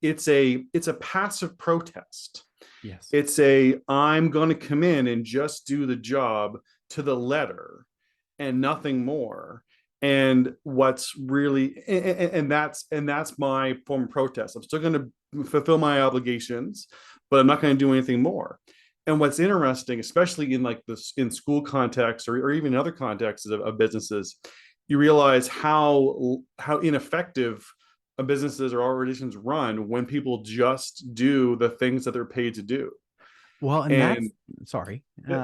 it's a passive protest. Yes. It's a I'm going to come in and just do the job to the letter and nothing more. And what's really and that's my form of protest. I'm still going to fulfill my obligations, but I'm not going to do anything more. And what's interesting, especially in like this in school context or even other contexts of businesses, you realize how ineffective businesses or organizations run when people just do the things that they're paid to do. Well, and that's And sorry. no,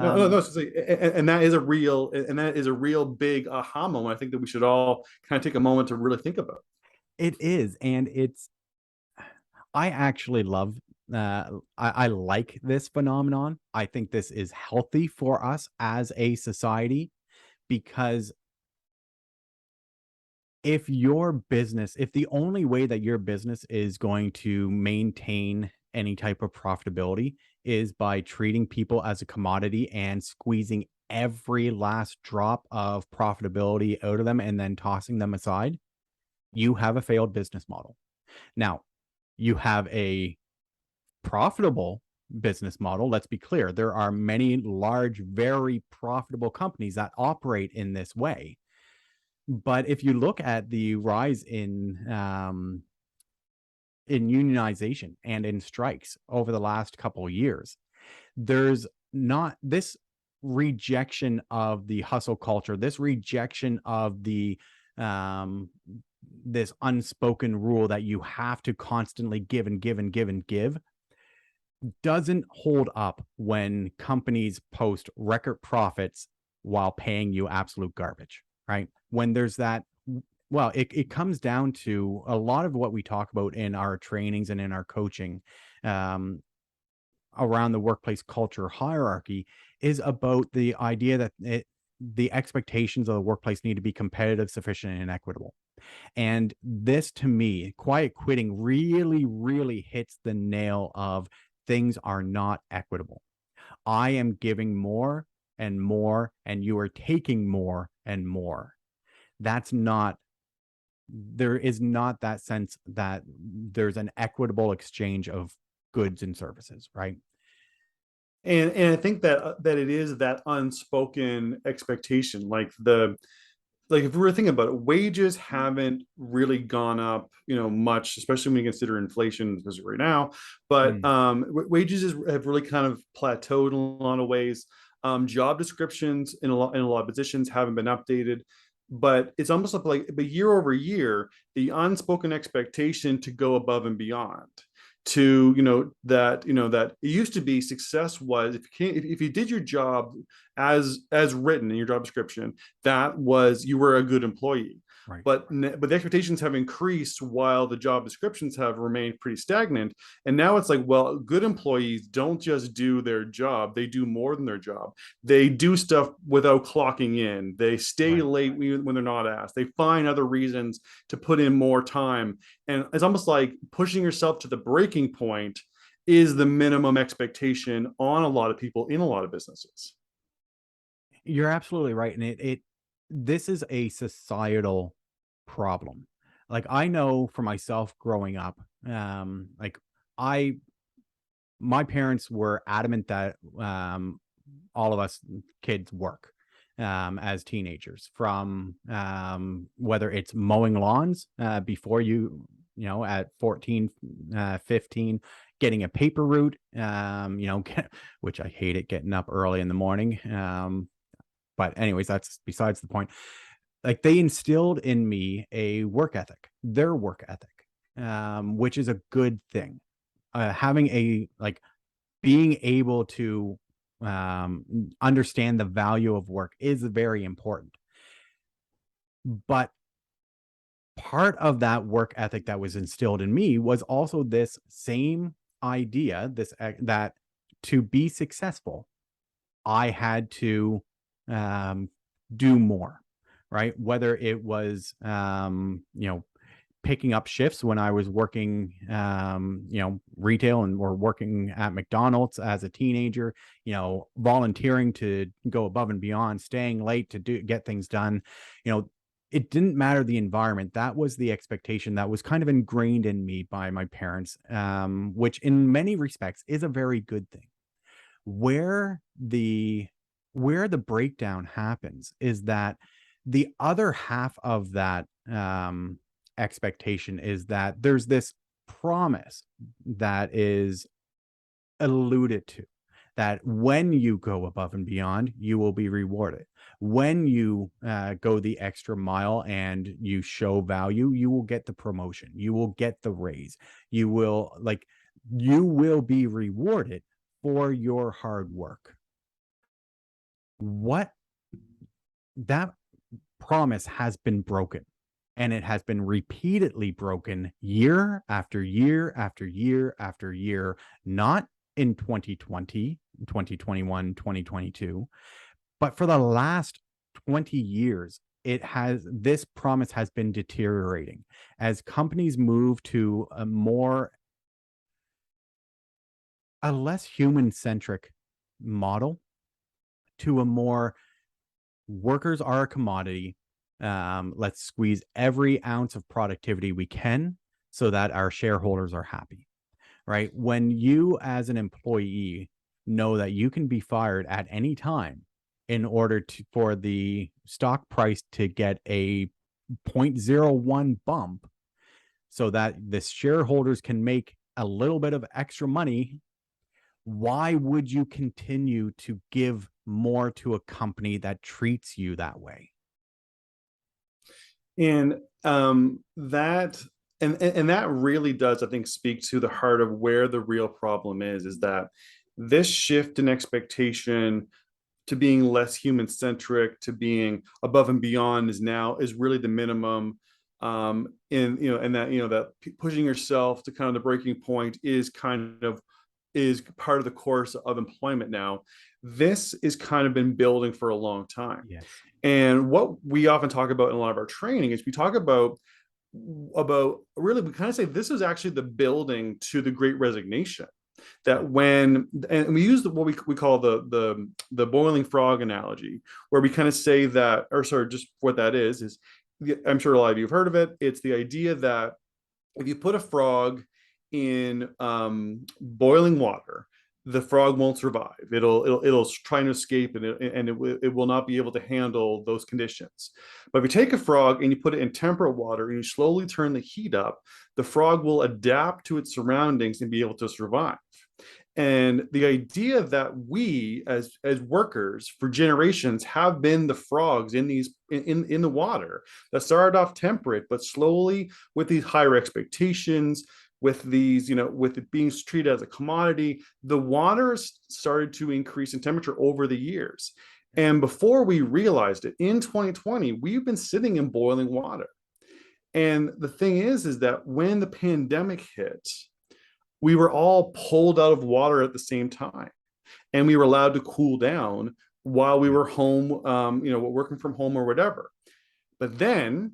and that is a real big aha moment. I think that we should all kind of take a moment to really think about. It is, and it's I actually love I like this phenomenon. I think this is healthy for us as a society because if the only way that your business is going to maintain any type of profitability is by treating people as a commodity and squeezing every last drop of profitability out of them and then tossing them aside, you have a failed business model. Now, you have a profitable business model. Let's be clear. There are many large, very profitable companies that operate in this way. But if you look at the rise in unionization and in strikes over the last couple of years, there's not this rejection of the hustle culture, this rejection of the um, this unspoken rule that you have to constantly give and give and give and give doesn't hold up when companies post record profits while paying you absolute garbage, right? When there's that, well, it comes down to a lot of what we talk about in our trainings and in our coaching um, around the workplace culture hierarchy is about the idea that the expectations of the workplace need to be competitive, sufficient, and equitable. And this to me, quiet quitting really, really hits the nail of things are not equitable. I am giving more and more, and you are taking more and more. That's not, there is not that sense that there's an equitable exchange of goods and services, right? And I think that it is that unspoken expectation, like if we were thinking about it, wages haven't really gone up, much, especially when you consider inflation as right now. But Mm, have really kind of plateaued in a lot of ways. Job descriptions in a lot of positions haven't been updated, but it's almost but year over year, the unspoken expectation to go above and beyond. To that it used to be success was if you did your job as written in your job description, that was you were a good employee. right. But the expectations have increased while the job descriptions have remained pretty stagnant. And now it's like, well, good employees don't just do their job, they do more than their job. They do stuff without clocking in, they stay Right. late when they're not asked, they find other reasons to put in more time. And it's almost like pushing yourself to the breaking point is the minimum expectation on a lot of people in a lot of businesses. You're absolutely right. And this is a societal problem. Like I know for myself growing up, like I, my parents were adamant that all of us kids work as teenagers from whether it's mowing lawns before at 14, 15, getting a paper route, which I hate it getting up early in the morning. But anyways, that's besides the point. Like they instilled in me a work ethic, their work ethic, which is a good thing. Having a like being able to understand the value of work is very important. But part of that work ethic that was instilled in me was also this same idea, that to be successful, I had to um, do more, right? Whether it was, picking up shifts when I was working, retail and or working at McDonald's as a teenager, volunteering to go above and beyond, staying late to get things done, you know, it didn't matter the environment. That was the expectation that was kind of ingrained in me by my parents, which in many respects is a very good thing. Where the where the breakdown happens is that the other half of that expectation is that there's this promise that is alluded to, that when you go above and beyond, you will be rewarded. When you go the extra mile and you show value, you will get the promotion, you will get the raise, you will be rewarded for your hard work. What that promise has been broken, and it has been repeatedly broken year after year after year after year, not in 2020, 2021, 2022, but for the last 20 years. This promise has been deteriorating as companies move to a less human centric model, to a more workers are a commodity. Let's squeeze every ounce of productivity we can so that our shareholders are happy, right? When you, as an employee, know that you can be fired at any time in order for the stock price to get a 0.01 bump so that the shareholders can make a little bit of extra money, why would you continue to give more to a company that treats you that way? And that and that really does, I think, speak to the heart of where the real problem is that this shift in expectation to being less human centric, to being above and beyond, is really the minimum. And that, that pushing yourself to kind of the breaking point is part of the course of employment now. This is kind of been building for a long time. Yes. And what we often talk about in a lot of our training is we talk about really, we kind of say this is actually the building to the Great Resignation. That and we use what we call the boiling frog analogy, where we kind of say that, or sorry, just what that is I'm sure a lot of you have heard of it. It's the idea that if you put a frog in boiling water, the frog won't survive. It'll try to escape, and it will not be able to handle those conditions. But if you take a frog and you put it in temperate water and you slowly turn the heat up, the frog will adapt to its surroundings and be able to survive. And the idea that we as workers for generations have been the frogs in the water that started off temperate, but slowly with these higher expectations, with these, with it being treated as a commodity, the water started to increase in temperature over the years. And before we realized it, in 2020, we've been sitting in boiling water. And the thing is that when the pandemic hit, we were all pulled out of water at the same time, and we were allowed to cool down while we were home, working from home or whatever. But then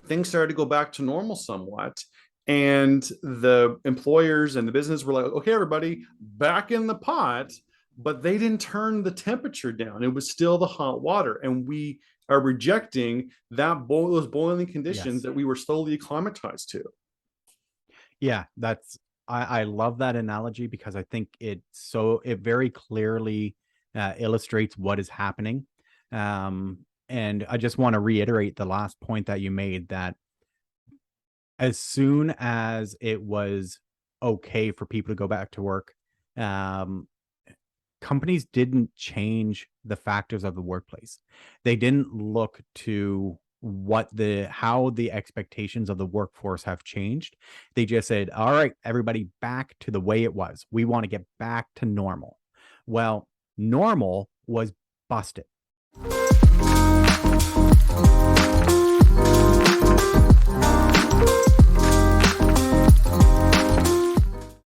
things started to go back to normal somewhat. And the employers and the business were like, okay, everybody, back in the pot. But they didn't turn the temperature down. It was still the hot water. And we are rejecting those boiling conditions. Yes. That we were slowly acclimatized to. Yeah, I love that analogy, because I think it very clearly illustrates what is happening. And I just want to reiterate the last point that you made, that as soon as it was okay for people to go back to work, companies didn't change the factors of the workplace. They didn't look to how the expectations of the workforce have changed. They just said, all right, everybody back to the way it was. We want to get back to normal. Well, normal was busted.